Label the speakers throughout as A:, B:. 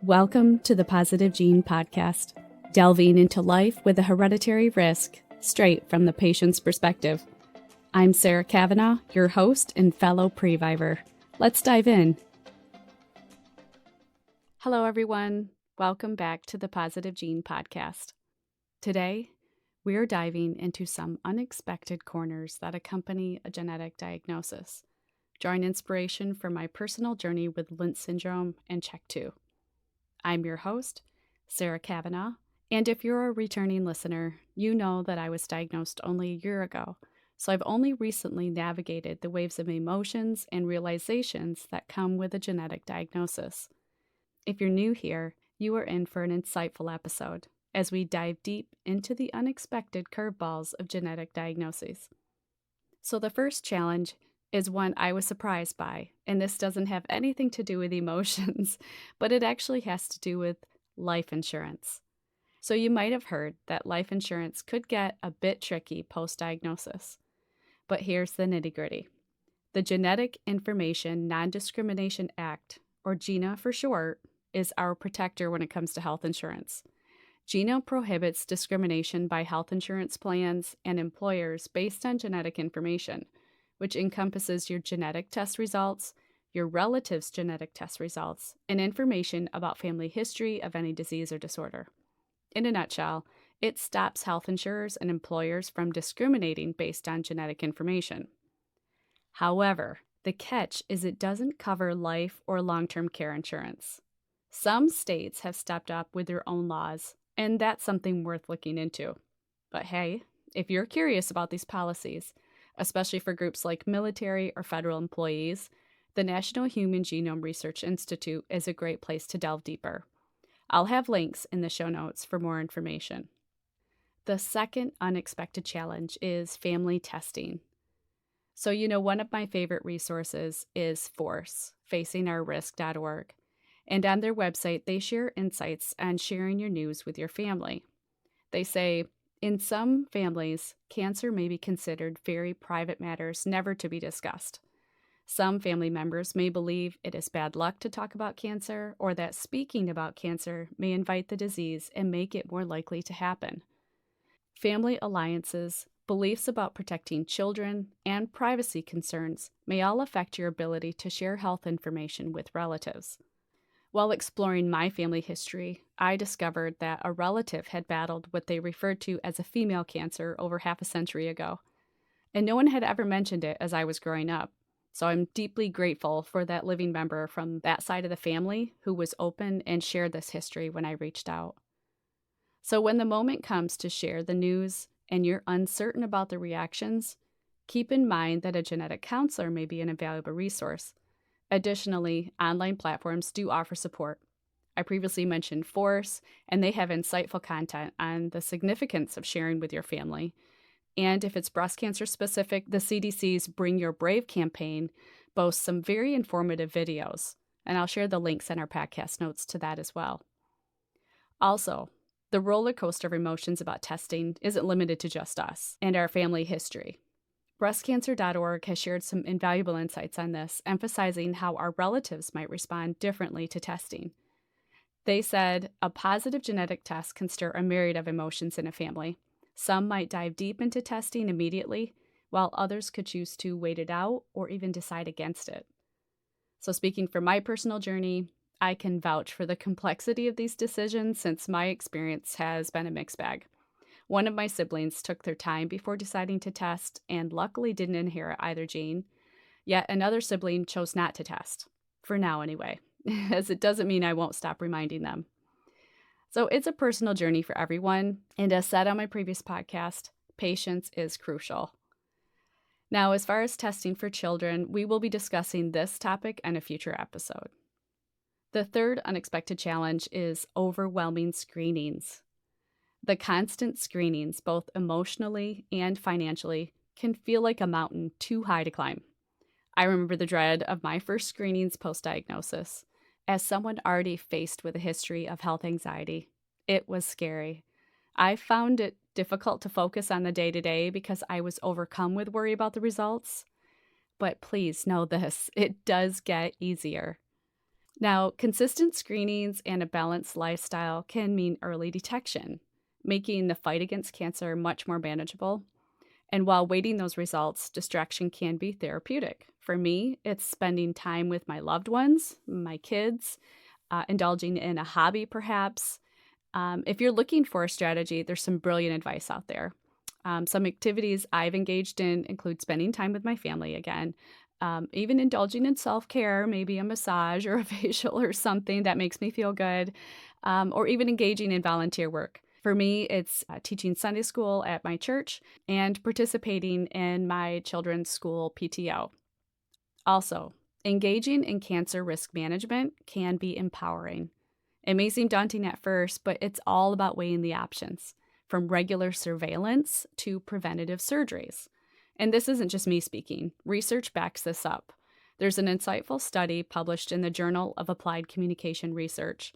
A: Welcome to the Positive Gene Podcast, delving into life with a hereditary risk straight from the patient's perspective. I'm Sarah Kavanaugh, your host and fellow Previver. Let's dive in. Hello, everyone. Welcome back to the Positive Gene Podcast. Today, we are diving into some unexpected corners that accompany a genetic diagnosis, drawing inspiration from my personal journey with Lynch syndrome and CHEK2. I'm your host, Sarah Kavanaugh, and if you're a returning listener, you know that I was diagnosed only a year ago, so I've only recently navigated the waves of emotions and realizations that come with a genetic diagnosis. If you're new here, you are in for an insightful episode as we dive deep into the unexpected curveballs of genetic diagnoses. So the first challenge is one I was surprised by, and this doesn't have anything to do with emotions, but it actually has to do with life insurance. So you might have heard that life insurance could get a bit tricky post-diagnosis. But here's the nitty-gritty. The Genetic Information Non-Discrimination Act, or GINA for short, is our protector when it comes to health insurance. GINA prohibits discrimination by health insurance plans and employers based on genetic information, which encompasses your genetic test results, your relatives' genetic test results, and information about family history of any disease or disorder. In a nutshell, it stops health insurers and employers from discriminating based on genetic information. However, the catch is it doesn't cover life or long-term care insurance. Some states have stepped up with their own laws, and that's something worth looking into. But hey, if you're curious about these policies, especially for groups like military or federal employees, the National Human Genome Research Institute is a great place to delve deeper. I'll have links in the show notes for more information. The second unexpected challenge is family testing. So, one of my favorite resources is FORCE, facingourrisk.org. And on their website, they share insights on sharing your news with your family. They say, in some families, cancer may be considered very private matters never to be discussed. Some family members may believe it is bad luck to talk about cancer, or that speaking about cancer may invite the disease and make it more likely to happen. Family alliances, beliefs about protecting children, and privacy concerns may all affect your ability to share health information with relatives. While exploring my family history, I discovered that a relative had battled what they referred to as a female cancer over half a century ago, and no one had ever mentioned it as I was growing up. So I'm deeply grateful for that living member from that side of the family who was open and shared this history when I reached out. So when the moment comes to share the news and you're uncertain about the reactions, keep in mind that a genetic counselor may be an invaluable resource. Additionally, online platforms do offer support. I previously mentioned FORCE, and they have insightful content on the significance of sharing with your family. And if it's breast cancer specific, the CDC's Bring Your Brave campaign boasts some very informative videos, and I'll share the links in our podcast notes to that as well. Also, the roller coaster of emotions about testing isn't limited to just us and our family history. Breastcancer.org has shared some invaluable insights on this, emphasizing how our relatives might respond differently to testing. They said a positive genetic test can stir a myriad of emotions in a family. Some might dive deep into testing immediately, while others could choose to wait it out or even decide against it. So speaking from my personal journey, I can vouch for the complexity of these decisions since my experience has been a mixed bag. One of my siblings took their time before deciding to test and luckily didn't inherit either gene, yet another sibling chose not to test, for now anyway, as it doesn't mean I won't stop reminding them. So it's a personal journey for everyone, and as said on my previous podcast, patience is crucial. Now, as far as testing for children, we will be discussing this topic in a future episode. The third unexpected challenge is overwhelming screenings. The constant screenings, both emotionally and financially, can feel like a mountain too high to climb. I remember the dread of my first screenings post-diagnosis. As someone already faced with a history of health anxiety, it was scary. I found it difficult to focus on the day-to-day because I was overcome with worry about the results. But please know this, it does get easier. Now, consistent screenings and a balanced lifestyle can mean early detection, making the fight against cancer much more manageable. And while waiting those results, distraction can be therapeutic. For me, it's spending time with my loved ones, my kids, indulging in a hobby perhaps. If you're looking for a strategy, there's some brilliant advice out there. Some activities I've engaged in include spending time with my family again, even indulging in self care, maybe a massage or a facial or something that makes me feel good, or even engaging in volunteer work. For me, it's teaching Sunday school at my church and participating in my children's school PTO. Also, engaging in cancer risk management can be empowering. It may seem daunting at first, but it's all about weighing the options, from regular surveillance to preventative surgeries. And this isn't just me speaking. Research backs this up. There's an insightful study published in the Journal of Applied Communication Research.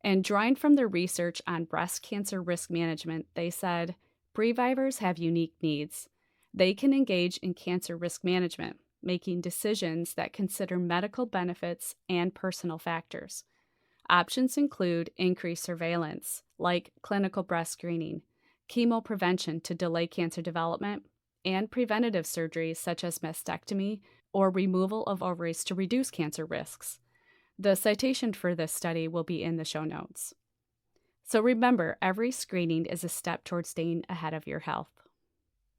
A: And drawing from their research on breast cancer risk management, they said, previvors have unique needs. They can engage in cancer risk management, making decisions that consider medical benefits and personal factors. Options include increased surveillance, like clinical breast screening, chemo prevention to delay cancer development, and preventative surgeries such as mastectomy or removal of ovaries to reduce cancer risks. The citation for this study will be in the show notes. So remember, every screening is a step towards staying ahead of your health.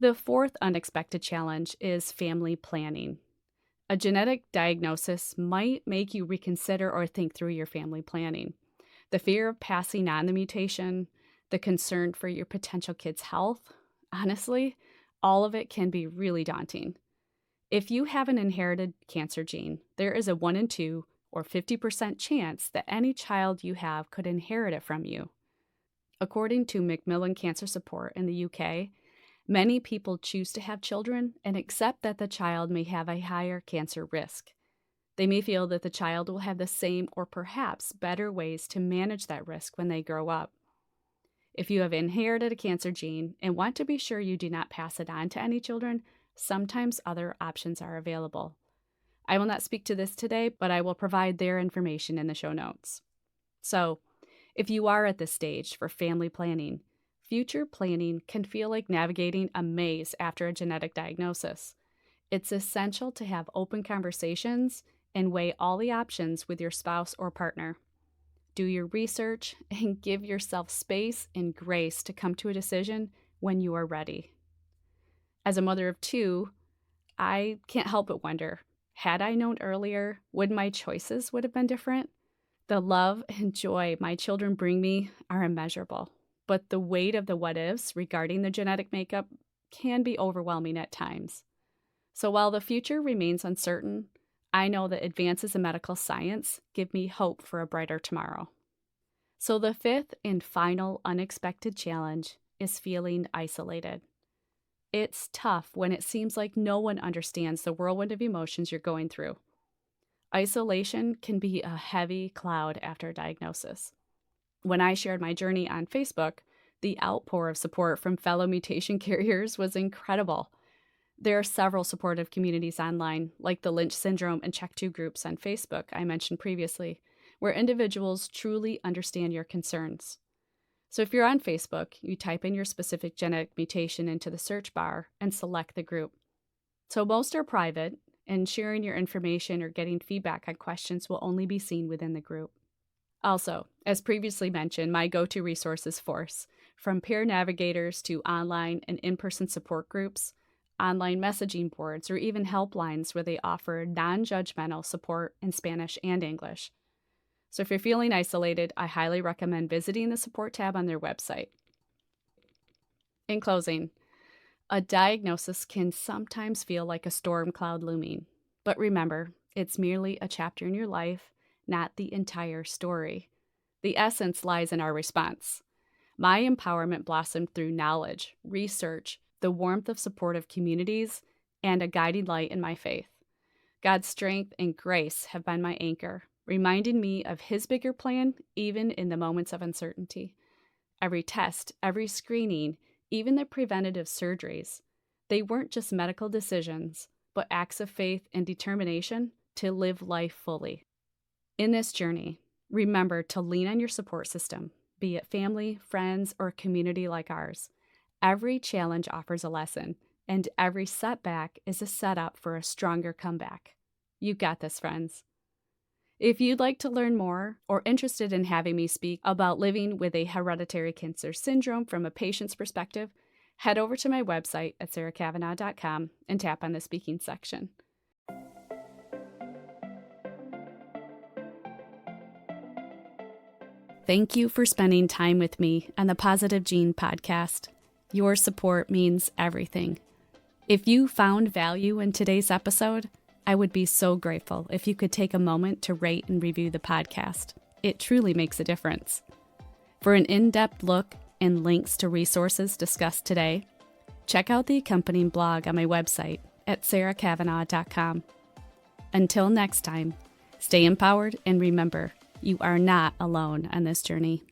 A: The fourth unexpected challenge is family planning. A genetic diagnosis might make you reconsider or think through your family planning. The fear of passing on the mutation, the concern for your potential kid's health, honestly, all of it can be really daunting. If you have an inherited cancer gene, there is a 1 in 2 or 50% chance that any child you have could inherit it from you. According to Macmillan Cancer Support in the UK, many people choose to have children and accept that the child may have a higher cancer risk. They may feel that the child will have the same or perhaps better ways to manage that risk when they grow up. If you have inherited a cancer gene and want to be sure you do not pass it on to any children, sometimes other options are available. I will not speak to this today, but I will provide their information in the show notes. So, if you are at this stage for family planning, future planning can feel like navigating a maze after a genetic diagnosis. It's essential to have open conversations and weigh all the options with your spouse or partner. Do your research and give yourself space and grace to come to a decision when you are ready. As a mother of 2, I can't help but wonder, had I known earlier, would my choices would have been different? The love and joy my children bring me are immeasurable, but the weight of the what-ifs regarding the genetic makeup can be overwhelming at times. So while the future remains uncertain, I know that advances in medical science give me hope for a brighter tomorrow. So the fifth and final unexpected challenge is feeling isolated. It's tough when it seems like no one understands the whirlwind of emotions you're going through. Isolation can be a heavy cloud after a diagnosis. When I shared my journey on Facebook, the outpour of support from fellow mutation carriers was incredible. There are several supportive communities online, like the Lynch Syndrome and Check2 groups on Facebook I mentioned previously, where individuals truly understand your concerns. So if you're on Facebook, you type in your specific genetic mutation into the search bar and select the group. So most are private, and sharing your information or getting feedback on questions will only be seen within the group. Also, as previously mentioned, my go-to resource is Force, from peer navigators to online and in-person support groups, online messaging boards, or even helplines where they offer non-judgmental support in Spanish and English. So if you're feeling isolated, I highly recommend visiting the support tab on their website. In closing, a diagnosis can sometimes feel like a storm cloud looming, but remember, it's merely a chapter in your life, not the entire story. The essence lies in our response. My empowerment blossomed through knowledge, research, the warmth of supportive communities, and a guiding light in my faith. God's strength and grace have been my anchor, reminding me of His bigger plan even in the moments of uncertainty. Every test, every screening, even the preventative surgeries, they weren't just medical decisions, but acts of faith and determination to live life fully. In this journey, remember to lean on your support system, be it family, friends, or a community like ours. Every challenge offers a lesson, and every setback is a setup for a stronger comeback. You got this, friends. If you'd like to learn more or interested in having me speak about living with a hereditary cancer syndrome from a patient's perspective, head over to my website at sarahkavanagh.com and tap on the speaking section. Thank you for spending time with me on the Positive Gene podcast. Your support means everything. If you found value in today's episode, I would be so grateful if you could take a moment to rate and review the podcast. It truly makes a difference. For an in-depth look and links to resources discussed today, check out the accompanying blog on my website at sarahkavanagh.com. Until next time, stay empowered and remember, you are not alone on this journey.